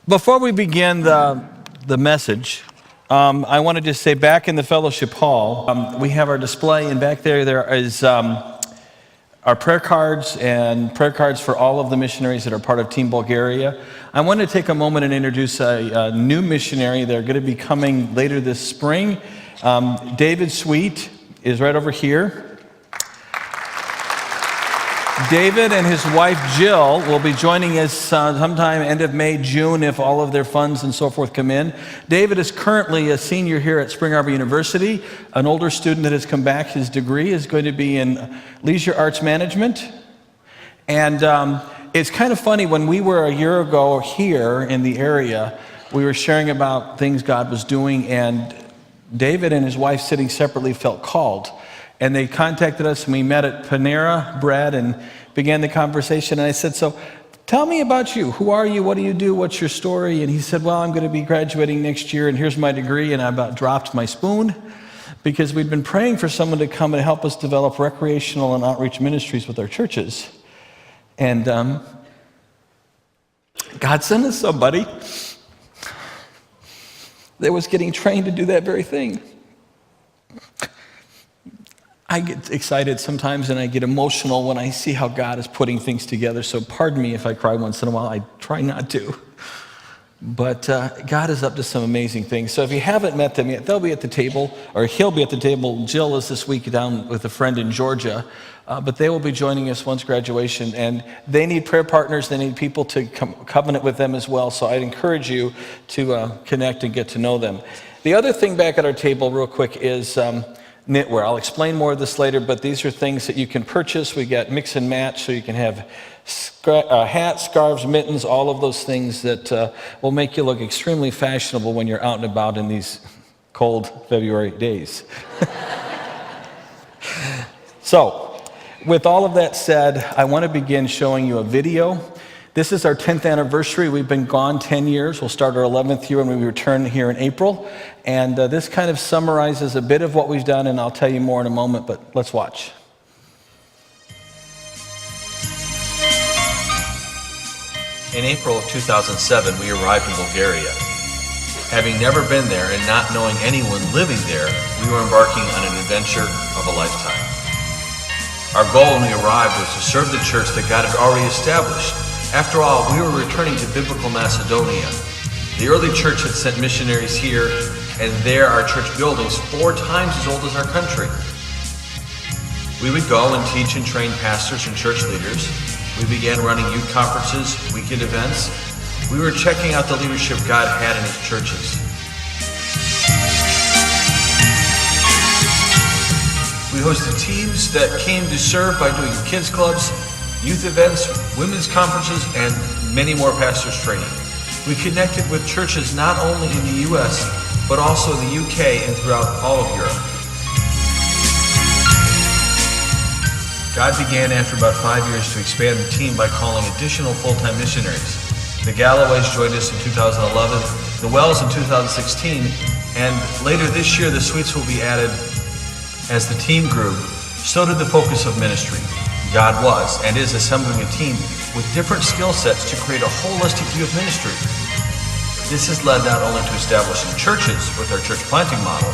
Before we begin the message, I want to just say back in the fellowship hall, we have our display, and back there is our prayer cards and prayer cards for all of the missionaries that are part of Team Bulgaria. I want to take a moment and introduce a new missionary. They're going to be coming later this spring. David Sweet is right over here. David and his wife Jill will be joining us sometime end of May, June, if all of their funds and so forth come in. David is currently a senior here at Arbor University. An older student that has come back, his degree is going to be in leisure arts management. And it's kind of funny, when we were a year ago here in the area, we were sharing about things God was doing, and David and his wife, sitting separately, felt called. And they contacted us, and we met at Panera Bread and began the conversation. And I said, so tell me about you. Who are you? What do you do? What's your story? And he said, well, I'm going to be graduating next year, and here's my degree. And I about dropped my spoon, because we'd been praying for someone to come and help us develop recreational and outreach ministries with our churches. And God sent us somebody that was getting trained to do that very thing. I get excited sometimes, and I get emotional when I see how God is putting things together. So pardon me if I cry once in a while. I try not to. But God is up to some amazing things. So if you haven't met them yet, they'll be at the table, or he'll be at the table. Jill is this week down with a friend in Georgia. But they will be joining us once graduation. And they need prayer partners. They need people to covenant with them as well. So I'd encourage you to connect and get to know them. The other thing back at our table real quick is knitwear. I'll explain more of this later, but these are things that you can purchase. We got mix and match, so you can have hats, scarves, mittens, all of those things that will make you look extremely fashionable when you're out and about in these cold February days. So, with all of that said, I want to begin showing you a video. This is our 10th anniversary. We've been gone 10 years. We'll start our 11th year when we return here in April. And this kind of summarizes a bit of what we've done, and I'll tell you more in a moment, but let's watch. In April of 2007, we arrived in Bulgaria. Having never been there and not knowing anyone living there, we were embarking on an adventure of a lifetime. Our goal when we arrived was to serve the church that God had already established. After all, we were returning to biblical Macedonia. The early church had sent missionaries here, and there are church buildings 4 times as old as our country. We would go and teach and train pastors and church leaders. We began running youth conferences, weekend events. We were checking out the leadership God had in his churches. We hosted teams that came to serve by doing kids clubs, youth events, women's conferences, and many more pastors training. We connected with churches not only in the U.S., but also in the U.K. and throughout all of Europe. God began after about 5 years to expand the team by calling additional full-time missionaries. The Galloways joined us in 2011, the Wells in 2016, and later this year the Sweets will be added. As the team grew, so did the focus of ministry. God was and is assembling a team with different skill sets to create a holistic view of ministry. This has led not only to establishing churches with our church planting model,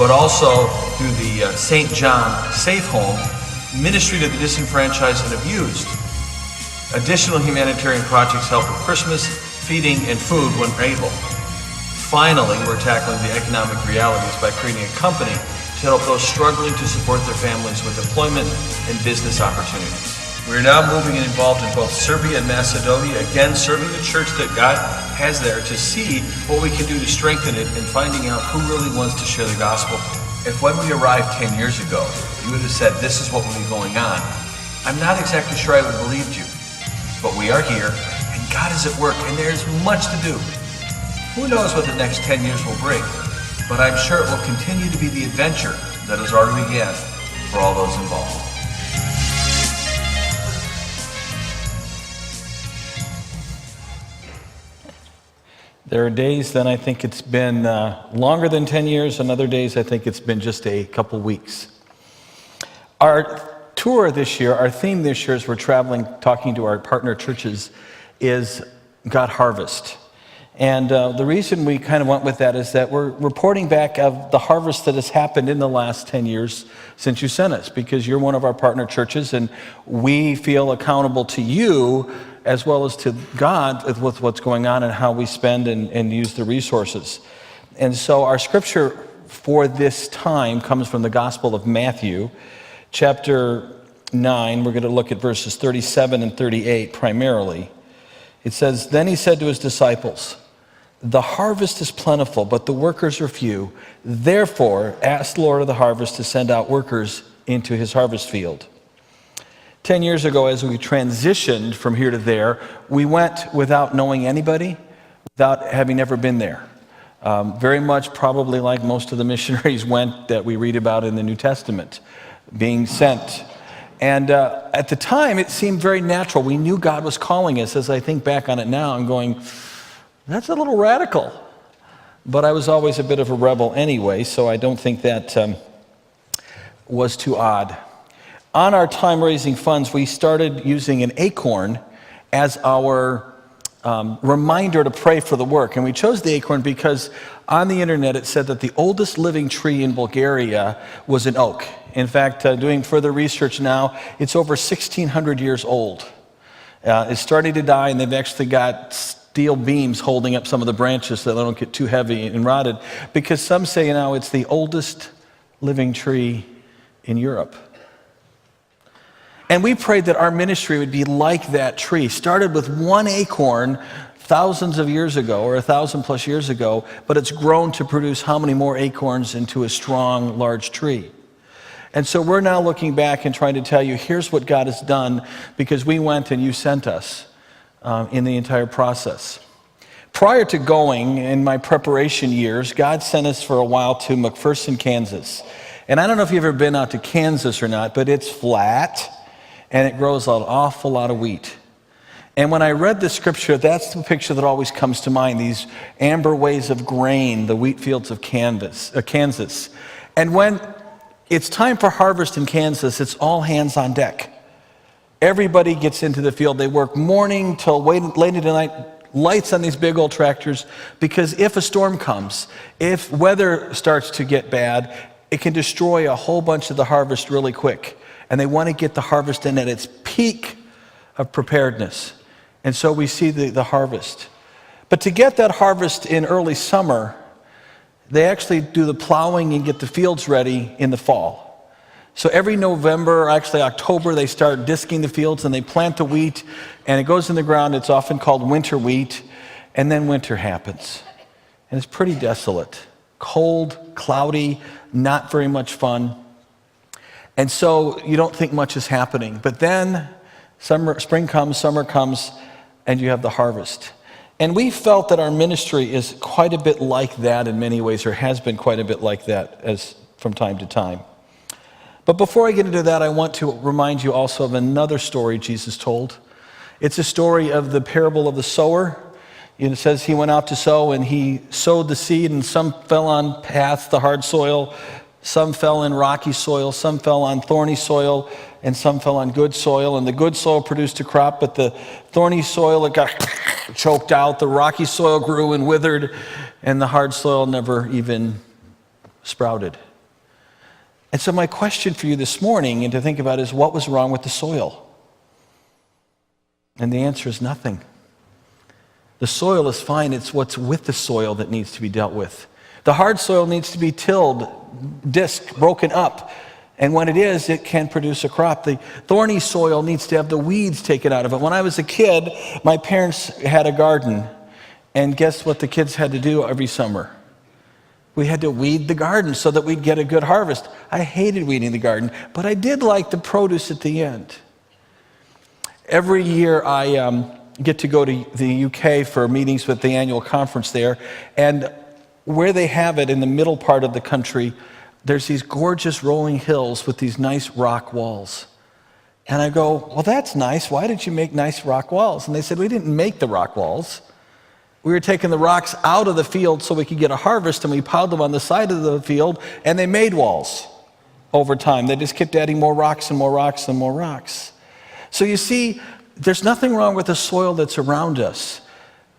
but also through the St. John Safe Home, ministry to the disenfranchised and abused. Additional humanitarian projects help with Christmas, feeding, and food when able. Finally, we're tackling the economic realities by creating a company to help those struggling to support their families with employment and business opportunities. We are now moving and involved in both Serbia and Macedonia, again serving the church that God has there, to see what we can do to strengthen it and finding out who really wants to share the gospel. If when we arrived 10 years ago, you would have said this is what will be going on, I'm not exactly sure I would have believed you. But we are here, and God is at work, and there is much to do. Who knows what the next 10 years will bring? But I'm sure it will continue to be the adventure that has already begun for all those involved. There are days that I think it's been longer than 10 years, and other days I think it's been just a couple weeks. Our tour this year, our theme this year as we're traveling, talking to our partner churches, is God Harvest. And the reason we kind of went with that is that we're reporting back of the harvest that has happened in the last 10 years since you sent us, because you're one of our partner churches, and we feel accountable to you as well as to God with what's going on and how we spend and use the resources. And so our scripture for this time comes from the Gospel of Matthew, chapter 9. We're going to look at verses 37 and 38 primarily. It says, "Then he said to his disciples, 'The harvest is plentiful, but the workers are few. Therefore, ask the Lord of the harvest to send out workers into his harvest field.'" 10 years ago, as we transitioned from here to there, we went without knowing anybody, without having ever been there. Very much probably like most of the missionaries went that we read about in the New Testament, being sent. And at the time, it seemed very natural. We knew God was calling us. As I think back on it now, I'm going, that's a little radical. But I was always a bit of a rebel anyway, so I don't think that was too odd. On our time raising funds, we started using an acorn as our reminder to pray for the work. And we chose the acorn because on the internet it said that the oldest living tree in Bulgaria was an oak. In fact, doing further research now, it's over 1,600 years old. It's starting to die, and they've actually got steel beams holding up some of the branches so they don't get too heavy and rotted, because some say now it's the oldest living tree in Europe. And we prayed that our ministry would be like that tree. Started with one acorn thousands of years ago, or 1,000 plus years ago, but it's grown to produce how many more acorns into a strong, large tree. And so we're now looking back and trying to tell you, here's what God has done, because we went and you sent us in the entire process. Prior to going, in my preparation years, God sent us for a while to McPherson, Kansas. And I don't know if you've ever been out to Kansas or not, but it's flat, and it grows an awful lot of wheat. And when I read the scripture, that's the picture that always comes to mind, these amber waves of grain, the wheat fields of Kansas. And when it's time for harvest in Kansas, it's all hands on deck. Everybody gets into the field. They work morning till late into the night, lights on these big old tractors, because if a storm comes, if weather starts to get bad, it can destroy a whole bunch of the harvest really quick. And they want to get the harvest in at its peak of preparedness. And so we see the harvest. But to get that harvest in early summer, they actually do the plowing and get the fields ready in the fall. So every November, or actually October, they start disking the fields and they plant the wheat, and it goes in the ground. It's often called winter wheat, and then winter happens. And it's pretty desolate. Cold, cloudy, not very much fun. And so you don't think much is happening. But then spring comes, summer comes, and you have the harvest. And we felt that our ministry is quite a bit like that in many ways, or has been quite a bit like that as from time to time. But before I get into that, I want to remind you also of another story Jesus told. It's a story of the parable of the sower. It says he went out to sow, and he sowed the seed, and some fell on paths, the hard soil, some fell in rocky soil, some fell on thorny soil, and some fell on good soil. And the good soil produced a crop, but the thorny soil, it got choked out. The rocky soil grew and withered, and the hard soil never even sprouted. And so my question for you this morning, and to think about, is what was wrong with the soil? And the answer is nothing. The soil is fine. It's what's with the soil that needs to be dealt with. The hard soil needs to be tilled, disked, broken up. And when it is, it can produce a crop. The thorny soil needs to have the weeds taken out of it. When I was a kid, my parents had a garden. And guess what the kids had to do every summer? We had to weed the garden so that we'd get a good harvest. I hated weeding the garden, but I did like the produce at the end. Every year I get to go to the UK for meetings with the annual conference there. And where they have it in the middle part of the country, there's these gorgeous rolling hills with these nice rock walls. And I go, well, that's nice. Why did you make nice rock walls? And they said, we didn't make the rock walls. We were taking the rocks out of the field so we could get a harvest, and we piled them on the side of the field, and they made walls over time. They just kept adding more rocks and more rocks and more rocks. So you see, there's nothing wrong with the soil that's around us.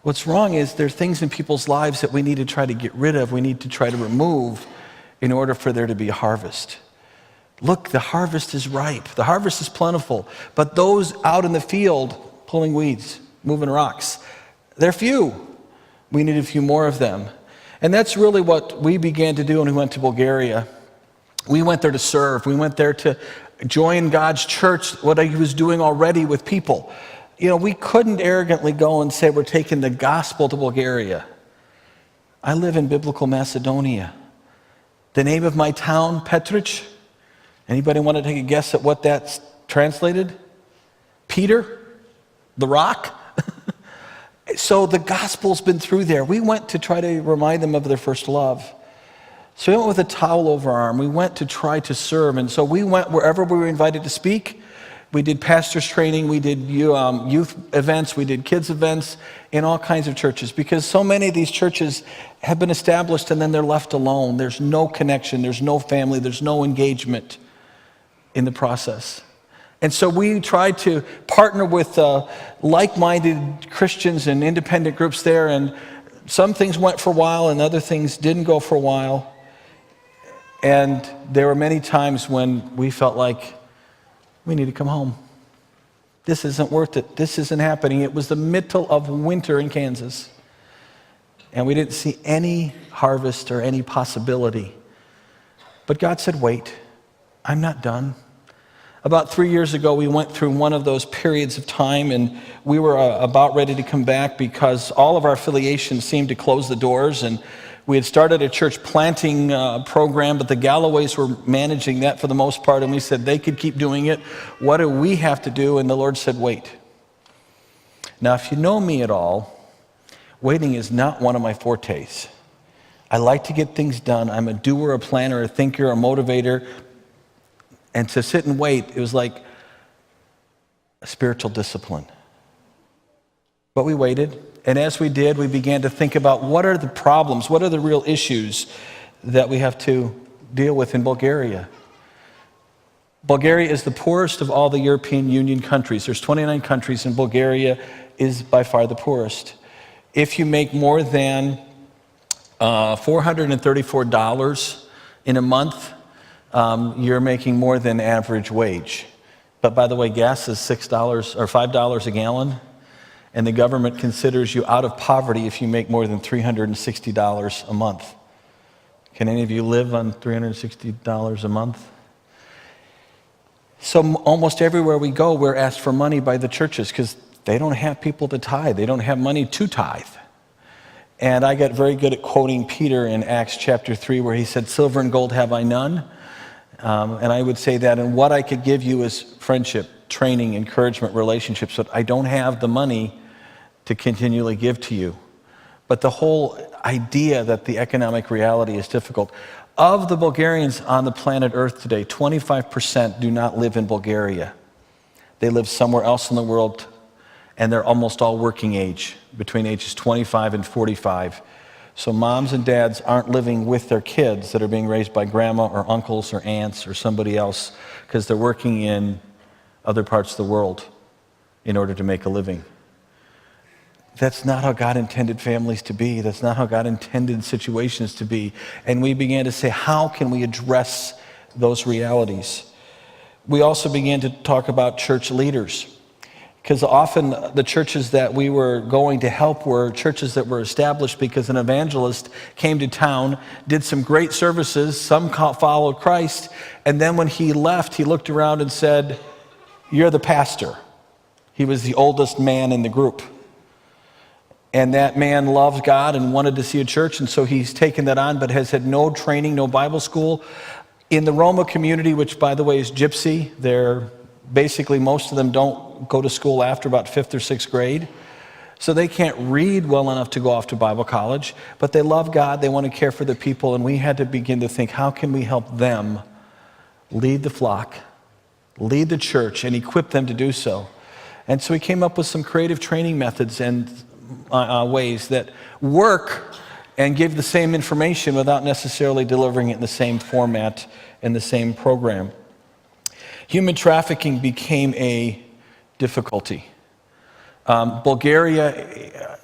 What's wrong is there are things in people's lives that we need to try to get rid of, we need to try to remove in order for there to be a harvest. Look, the harvest is ripe. The harvest is plentiful. But those out in the field pulling weeds, moving rocks, they're few. We need a few more of them. And that's really what we began to do when we went to Bulgaria. We went there to serve. We went there to join God's church, what he was doing already with people. You know, we couldn't arrogantly go and say we're taking the gospel to Bulgaria. I live in biblical Macedonia. The name of my town, Petric. Anybody want to take a guess at what that's translated? Peter? The rock? So the gospel's been through there. We went to try to remind them of their first love. So we went with a towel over our arm. We went to try to serve. And so we went wherever we were invited to speak. We did pastors training. We did youth events. We did kids events in all kinds of churches, because so many of these churches have been established and then they're left alone. There's no connection. There's no family. There's no engagement in the process. And so we tried to partner with like-minded Christians and independent groups there, and some things went for a while and other things didn't go for a while. And there were many times when we felt like we need to come home. This isn't worth it. This isn't happening. It was the middle of winter in Kansas, and we didn't see any harvest or any possibility. But God said, wait, I'm not done. About 3 years ago, we went through one of those periods of time, and we were about ready to come back because all of our affiliations seemed to close the doors, and we had started a church planting program, but the Galloways were managing that for the most part, and we said they could keep doing it. What do we have to do? And the Lord said, wait. Now, if you know me at all, waiting is not one of my fortes. I like to get things done. I'm a doer, a planner, a thinker, a motivator. And to sit and wait, it was like a spiritual discipline. But we waited, and as we did, we began to think about what are the problems, what are the real issues that we have to deal with in Bulgaria. Bulgaria is the poorest of all the European Union countries. There's 29 countries, and Bulgaria is by far the poorest. If you make more than $434 in a month, you're making more than average wage. But by the way, gas is $6 or $5 a gallon, and the government considers you out of poverty if you make more than $360 a month. Can any of you live on $360 a month? So almost everywhere we go, we're asked for money by the churches because they don't have people to tithe. They don't have money to tithe. And I got very good at quoting Peter in Acts chapter 3, where he said, silver and gold have I none. And I would say that, and what I could give you is friendship, training, encouragement, relationships, but I don't have the money to continually give to you. But the whole idea that the economic reality is difficult. Of the Bulgarians on the planet Earth today, 25% do not live in Bulgaria. They live somewhere else in the world, and they're almost all working age, between ages 25 and 45. So moms and dads aren't living with their kids that are being raised by grandma or uncles or aunts or somebody else because they're working in other parts of the world in order to make a living. That's not how God intended families to be. That's not how God intended situations to be. And we began to say, how can we address those realities? We also began to talk about church leaders. Because often the churches that we were going to help were churches that were established because an evangelist came to town, did some great services, some followed Christ, and then when he left, he looked around and said, you're the pastor. He was the oldest man in the group. And that man loved God and wanted to see a church, and so he's taken that on, but has had no training, no Bible school. In the Roma community, which by the way is gypsy, they're basically most of them don't go to school after about 5th or 6th grade. So they can't read well enough to go off to Bible college, but they love God, they want to care for the people, and we had to begin to think, how can we help them lead the flock, lead the church, and equip them to do so? And so we came up with some creative training methods and ways that work and give the same information without necessarily delivering it in the same format and the same program. Human trafficking became a difficulty. Bulgaria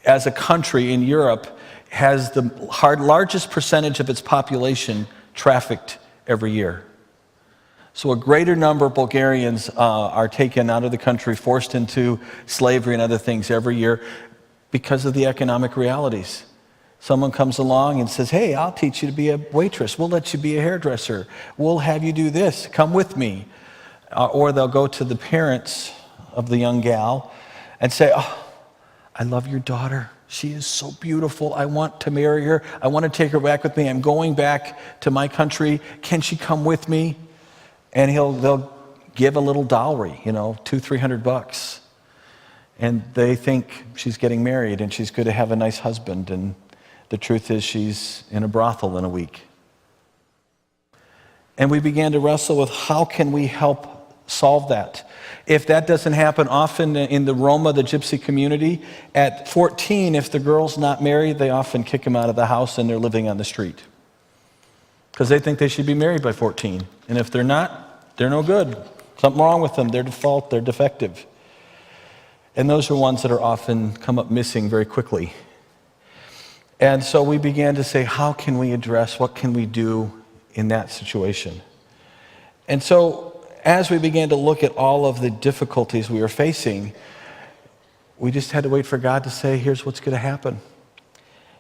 as a country in Europe, has the largest percentage of its population trafficked every year. So a greater number of Bulgarians are taken out of the country, forced into slavery and other things every year because of the economic realities. Someone comes along and says, hey, I'll teach you to be a waitress. We'll let you be a hairdresser. We'll have you do this. Come with me. Or they'll go to the parents of the young gal and say, oh, I love your daughter. She is so beautiful. I want to marry her. I want to take her back with me. I'm going back to my country. Can she come with me? And they'll give a little dowry, $200-300. And they think she's getting married and she's going to have a nice husband. And the truth is she's in a brothel in a week. And we began to wrestle with how can we help solve that. If that doesn't happen, often in the Roma, the gypsy community, at 14, if the girl's not married, they often kick them out of the house and they're living on the street. Because they think they should be married by 14. And if they're not, they're no good. Something wrong with them. They're default. They're defective. And those are ones that are often come up missing very quickly. And so we began to say, how can we address, what can we do in that situation? And so as we began to look at all of the difficulties we were facing, we just had to wait for God to say, here's what's going to happen.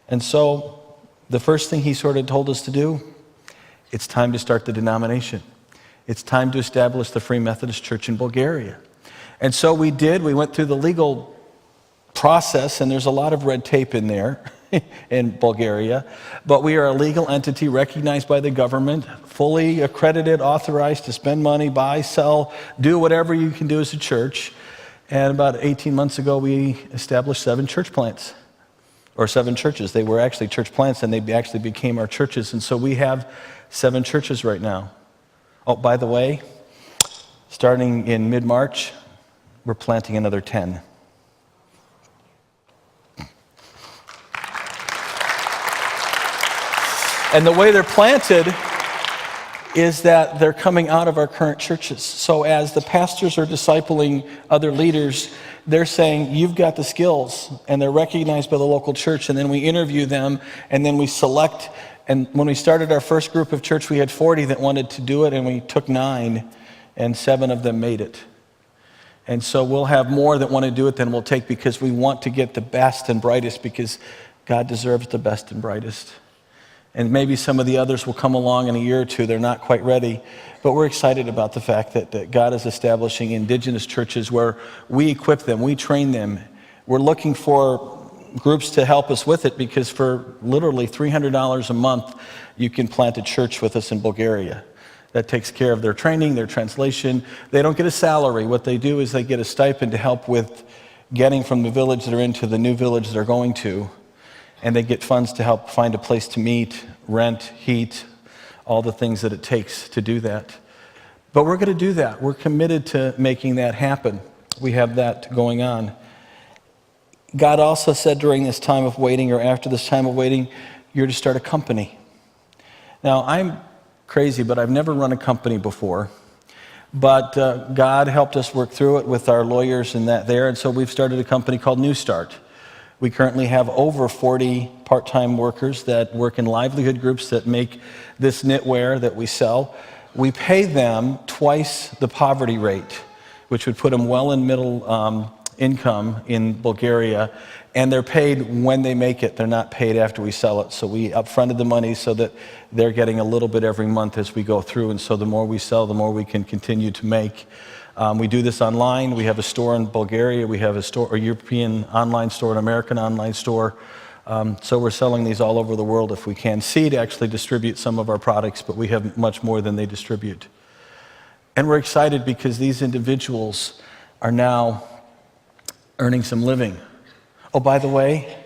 And so the first thing he sort of told us to do, it's time to start the denomination. It's time to establish the Free Methodist Church in Bulgaria. And so we did. We went through the legal process, and there's a lot of red tape in there in Bulgaria. But we are a legal entity recognized by the government, fully accredited, authorized to spend money, buy, sell, do whatever you can do as a church. And about 18 months ago, we established 7 church plants, or 7 churches. They were actually church plants, and they actually became our churches. And so we have 7 churches right now. Oh, by the way, starting in mid-March, we're planting another 10. And the way they're planted is that they're coming out of our current churches. So as the pastors are discipling other leaders, they're saying, you've got the skills, and they're recognized by the local church, and then we interview them, and then we select. And when we started our first group of church, we had 40 that wanted to do it, and we took 9, and 7 of them made it. And so we'll have more that want to do it than we'll take, because we want to get the best and brightest, because God deserves the best and brightest. And maybe some of the others will come along in a year or two. They're not quite ready. But we're excited about the fact that God is establishing indigenous churches where we equip them, we train them. We're looking for groups to help us with it, because for literally $300 a month, you can plant a church with us in Bulgaria. That takes care of their training, their translation. They don't get a salary. What they do is they get a stipend to help with getting from the village they're in to the new village they're going to. And they get funds to help find a place to meet, rent, heat, all the things that it takes to do that. But we're going to do that. We're committed to making that happen. We have that going on. God also said during this time of waiting, or after this time of waiting, you're to start a company. Now, I'm crazy, but I've never run a company before. But God helped us work through it with our lawyers and that there, and so we've started a company called New Start. We currently have over 40 part-time workers that work in livelihood groups that make this knitwear that we sell. We pay them twice the poverty rate, which would put them well in middle income in Bulgaria, and they're paid when they make it. They're not paid after we sell it. So we upfronted the money so that they're getting a little bit every month as we go through, and so the more we sell, the more we can continue to make. We do this online. We have a store in Bulgaria. We have a European online store, an American online store. So we're selling these all over the world if we can. Seed actually distribute some of our products, but we have much more than they distribute. And we're excited because these individuals are now earning some living. Oh, by the way,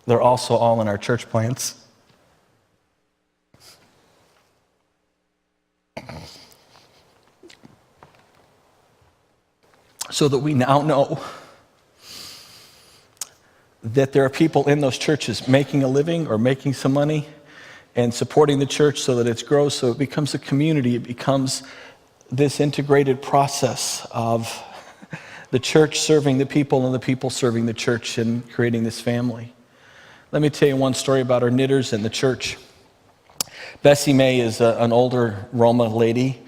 they're also all in our church plants. So that we now know that there are people in those churches making a living or making some money and supporting the church so that it grows, so it becomes a community. It becomes this integrated process of the church serving the people and the people serving the church and creating this family. Let me tell you one story about our knitters in the church. Bessie May is an older Roma lady,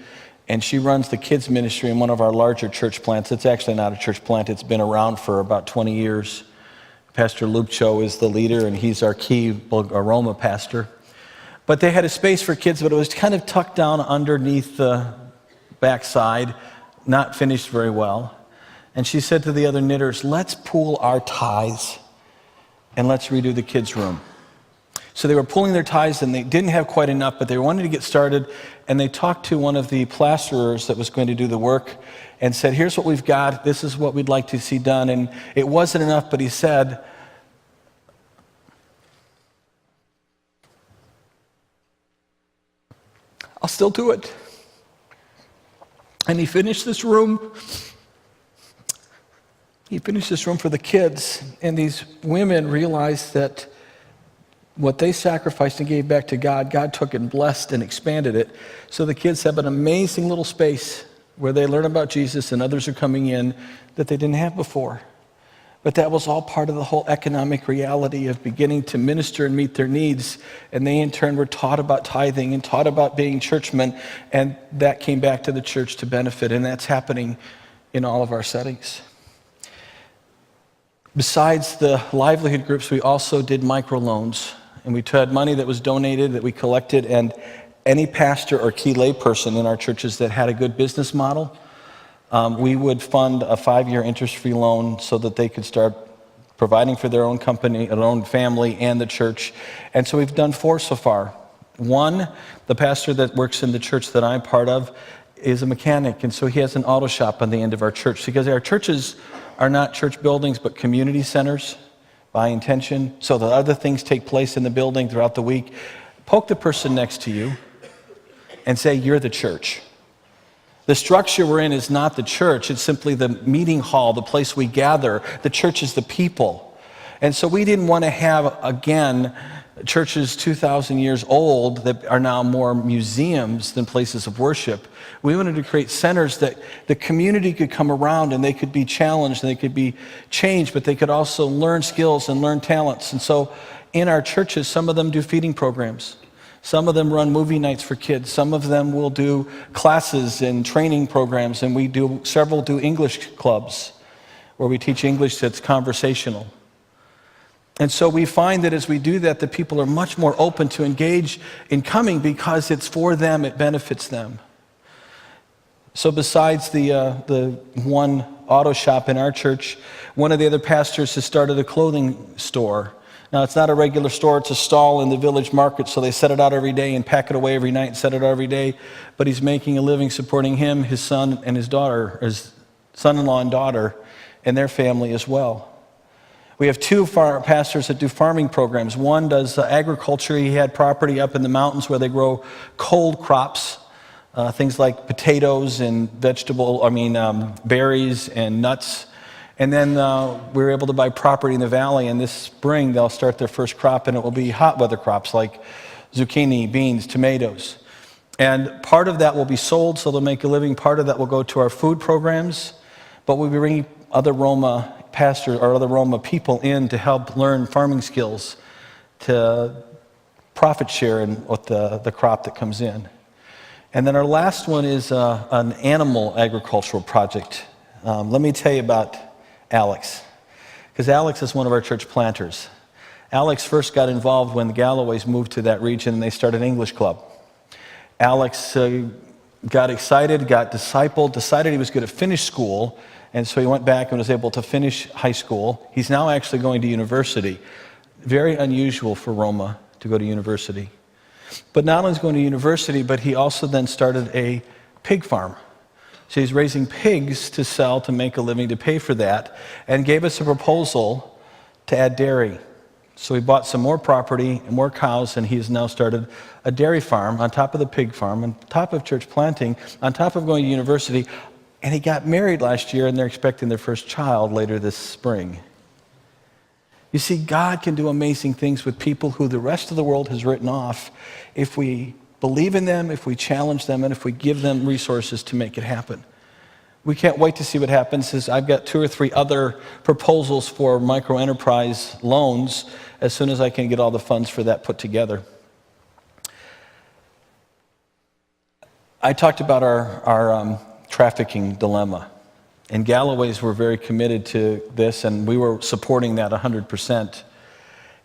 and she runs the kids ministry in one of our larger church plants. It's actually not a church plant. It's been around for about 20 years. Pastor Lupcho is the leader, and he's our key Roma pastor. But they had a space for kids, but it was kind of tucked down underneath the backside, not finished very well. And she said to the other knitters, let's pool our ties and let's redo the kids' room. So they were pulling their ties and they didn't have quite enough, but they wanted to get started. And they talked to one of the plasterers that was going to do the work and said, here's what we've got. This is what we'd like to see done. And it wasn't enough, but he said, I'll still do it. And he finished this room. He finished this room for the kids. And these women realized that what they sacrificed and gave back to God, God took and blessed and expanded it. So the kids have an amazing little space where they learn about Jesus and others are coming in that they didn't have before. But that was all part of the whole economic reality of beginning to minister and meet their needs. And they in turn were taught about tithing and taught about being churchmen. And that came back to the church to benefit. And that's happening in all of our settings. Besides the livelihood groups, we also did microloans. And we had money that was donated that we collected. And any pastor or key layperson in our churches that had a good business model, we would fund a 5-year interest-free loan so that they could start providing for their own company, their own family, and the church. And so we've done 4 so far. One, the pastor that works in the church that I'm part of is a mechanic, and so he has an auto shop on the end of our church, because our churches are not church buildings but community centers by intention, so that other things take place in the building throughout the week. Poke the person next to you and say, you're the church. The structure we're in is not the church. It's simply the meeting hall, the place we gather. The church is the people. And so we didn't want to have, again, churches 2,000 years old that are now more museums than places of worship. We wanted to create centers that the community could come around and they could be challenged and they could be changed, but they could also learn skills and learn talents. And so in our churches, some of them do feeding programs. Some of them run movie nights for kids. Some of them will do classes and training programs, and several do English clubs where we teach English that's conversational. And so we find that as we do that, the people are much more open to engage in coming because it's for them, it benefits them. So besides the one auto shop in our church, one of the other pastors has started a clothing store. Now, it's not a regular store, it's a stall in the village market, so they set it out every day and pack it away every night and set it out every day. But he's making a living supporting him, his son, and his daughter, his son-in-law and daughter, and their family as well. We have 2 pastors that do farming programs. One does agriculture. He had property up in the mountains where they grow cold crops, things like potatoes and berries and nuts. And then we were able to buy property in the valley, and this spring they'll start their first crop, and it will be hot weather crops like zucchini, beans, tomatoes. And part of that will be sold, so they'll make a living. Part of that will go to our food programs, but we'll be bringing other Roma pastors or other Roma people in to help learn farming skills, to profit share in what the crop that comes in. And then our last one is an animal agricultural project. Let me tell you about Alex, because Alex is one of our church planters. Alex first got involved when the Galloways moved to that region and they started an English club. Alex got excited, got discipled, decided he was going to finish school, and so he went back and was able to finish high school. He's now actually going to university. Very unusual for Roma to go to university. But not only is he going to university, but he also then started a pig farm. So he's raising pigs to sell, to make a living, to pay for that, and gave us a proposal to add dairy. So we bought some more property and more cows, and he has now started a dairy farm on top of the pig farm, on top of church planting, on top of going to university. And he got married last year, and they're expecting their first child later this spring. You see, God can do amazing things with people who the rest of the world has written off if we believe in them, if we challenge them, and if we give them resources to make it happen. We can't wait to see what happens. I've got 2 or 3 other proposals for microenterprise loans as soon as I can get all the funds for that put together. I talked about our trafficking dilemma. And Galloway's were very committed to this, and we were supporting that 100%.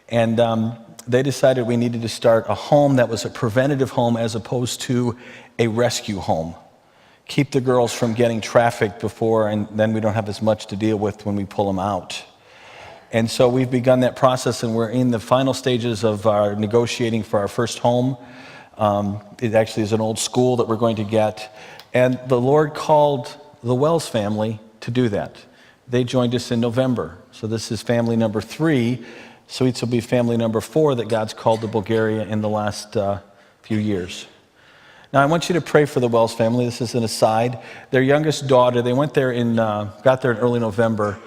And they decided we needed to start a home that was a preventative home as opposed to a rescue home. Keep the girls from getting trafficked before, and then we don't have as much to deal with when we pull them out. And so we've begun that process, and we're in the final stages of our negotiating for our first home. It actually is an old school that we're going to get. And the Lord called the Wells family to do that. They joined us in November. So this is family number 3. So it will be family number 4 that God's called to Bulgaria in the last few years. Now I want you to pray for the Wells family. This is an aside. Their youngest daughter, they went there got there in early November.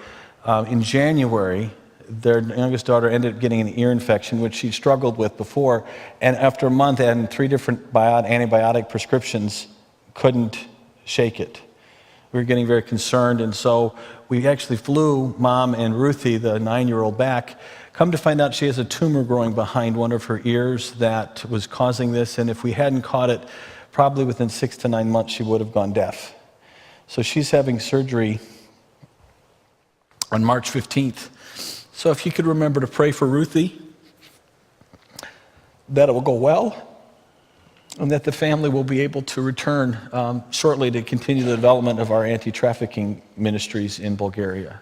In January, their youngest daughter ended up getting an ear infection, which she struggled with before. And after a month and 3 different antibiotic prescriptions, couldn't shake it. We were getting very concerned, and so we actually flew Mom and Ruthie, the 9-year-old, back. Come to find out she has a tumor growing behind one of her ears that was causing this, and if we hadn't caught it, probably within 6 to 9 months she would have gone deaf. So she's having surgery on March 15th. So if you could remember to pray for Ruthie, that it will go well, and that the family will be able to return shortly to continue the development of our anti-trafficking ministries in Bulgaria.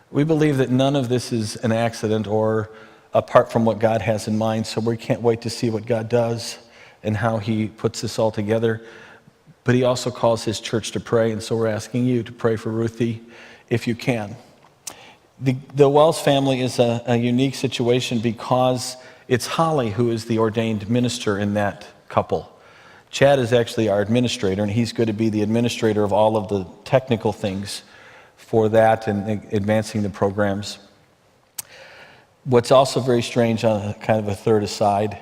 We believe that none of this is an accident or apart from what God has in mind, so we can't wait to see what God does and how he puts this all together. But he also calls his church to pray, and so we're asking you to pray for Ruthie if you can. The Wells family is a unique situation because it's Holly who is the ordained minister in that couple. Chad is actually our administrator, and he's going to be the administrator of all of the technical things for that and advancing the programs. What's also very strange on kind of a third aside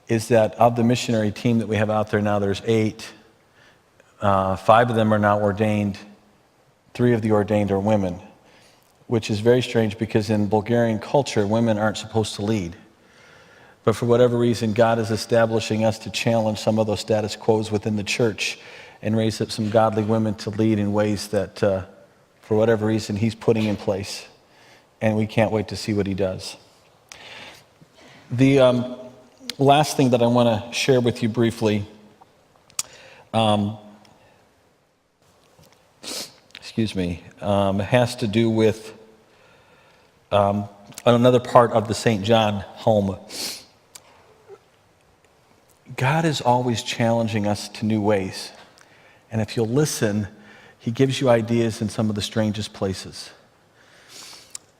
is that of the missionary team that we have out there now, there's 8. 5 of them are now ordained. 3 of the ordained are women, which is very strange because in Bulgarian culture, women aren't supposed to lead. But for whatever reason, God is establishing us to challenge some of those status quos within the church and raise up some godly women to lead in ways that, for whatever reason, he's putting in place. And we can't wait to see what he does. The last thing that I want to share with you briefly, has to do with another part of the St. John home. God is always challenging us to new ways. And if you'll listen, he gives you ideas in some of the strangest places.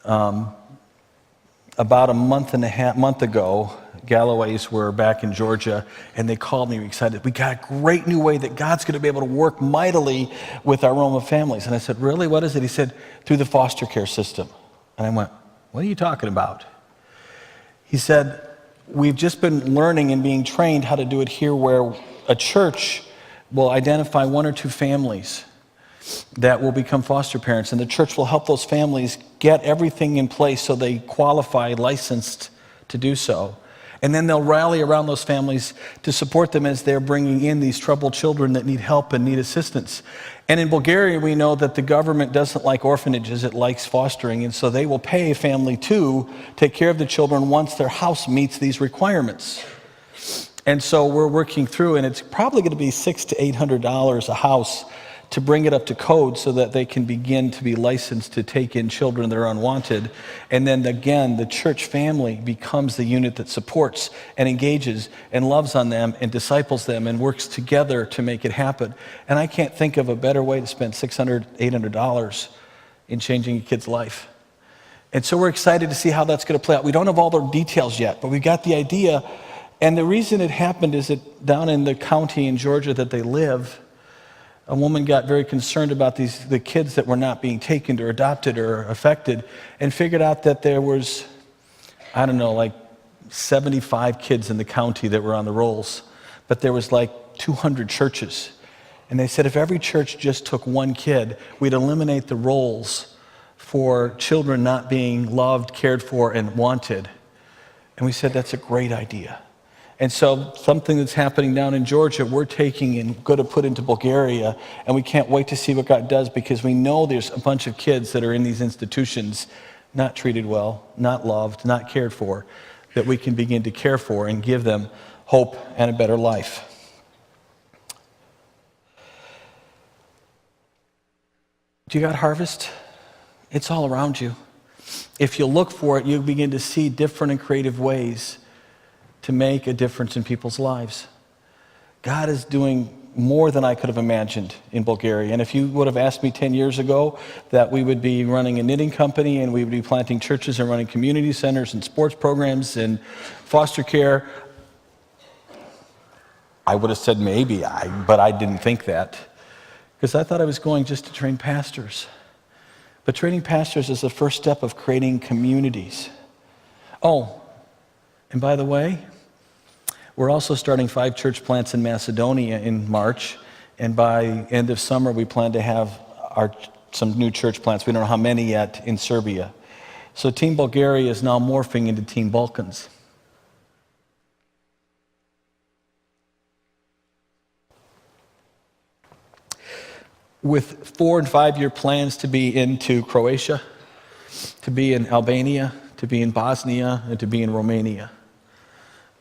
About a month ago, Galloways were back in Georgia, and they called me excited. We got a great new way that God's going to be able to work mightily with our Roma families. And I said, really, what is it? He said, through the foster care system. And I went, what are you talking about? He said, we've just been learning and being trained how to do it here, where a church will identify 1 or 2 families that will become foster parents, and the church will help those families get everything in place so they qualify, licensed to do so. And then they'll rally around those families to support them as they're bringing in these troubled children that need help and need assistance. And in Bulgaria, we know that the government doesn't like orphanages, it likes fostering, and so they will pay a family to take care of the children once their house meets these requirements. And so we're working through, and it's probably going to be $600 to $800 a house to bring it up to code so that they can begin to be licensed to take in children that are unwanted. And then again, the church family becomes the unit that supports and engages and loves on them and disciples them and works together to make it happen. And I can't think of a better way to spend $600, $800 in changing a kid's life. And so we're excited to see how that's going to play out. We don't have all the details yet, but we got the idea. And the reason it happened is that down in the county in Georgia that they live, a woman got very concerned about the kids that were not being taken or adopted or affected, and figured out that there was, 75 kids in the county that were on the rolls, but there was 200 churches. And they said if every church just took one kid, we'd eliminate the roles for children not being loved, cared for, and wanted. And we said that's a great idea. And so something that's happening down in Georgia, we're taking and going to put into Bulgaria, and we can't wait to see what God does, because we know there's a bunch of kids that are in these institutions not treated well, not loved, not cared for, that we can begin to care for and give them hope and a better life. Do you got harvest? It's all around you. If you look for it, you begin to see different and creative ways to make a difference in people's lives. God is doing more than I could have imagined in Bulgaria. And if you would have asked me 10 years ago that we would be running a knitting company and we would be planting churches and running community centers and sports programs and foster care, I would have said maybe, but I didn't think that, because I thought I was going just to train pastors. But training pastors is the first step of creating communities. Oh, and by the way, we're also starting 5 church plants in Macedonia in March, and by end of summer we plan to have some new church plants. We don't know how many yet in Serbia. So Team Bulgaria is now morphing into Team Balkans. With 4- and 5-year plans to be into Croatia, to be in Albania, to be in Bosnia, and to be in Romania.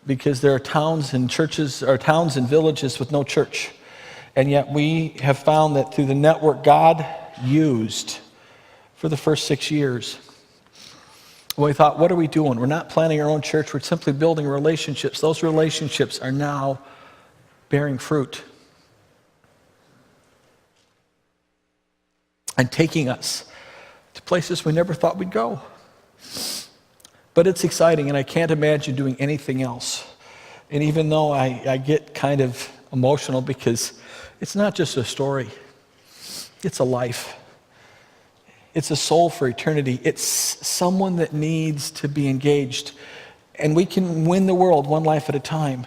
Because there are towns and churches, or towns and villages with no church. And yet we have found that through the network God used for the first 6 years, we thought, what are we doing? We're not planning our own church, we're simply building relationships. Those relationships are now bearing fruit and taking us to places we never thought we'd go. But it's exciting, and I can't imagine doing anything else. And even though I get kind of emotional, because it's not just a story, it's a life. It's a soul for eternity. It's someone that needs to be engaged. And we can win the world one life at a time.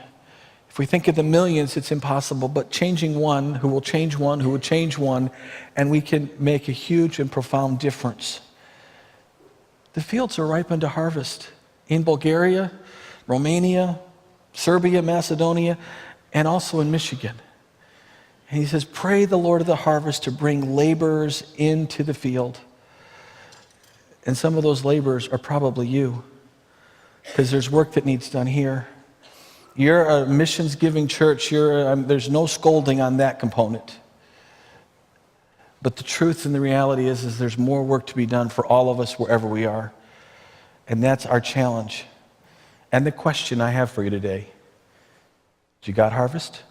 If we think of the millions, it's impossible, but changing one who will change one who would change one, and we can make a huge and profound difference. The fields are ripe unto harvest in Bulgaria, Romania, Serbia, Macedonia, and also in Michigan. And he says, pray the Lord of the harvest to bring laborers into the field. And some of those laborers are probably you, because there's work that needs done here. You're a missions-giving church. There's no scolding on that component. But the truth and the reality is there's more work to be done for all of us wherever we are. And that's our challenge. And the question I have for you today, do you got harvest?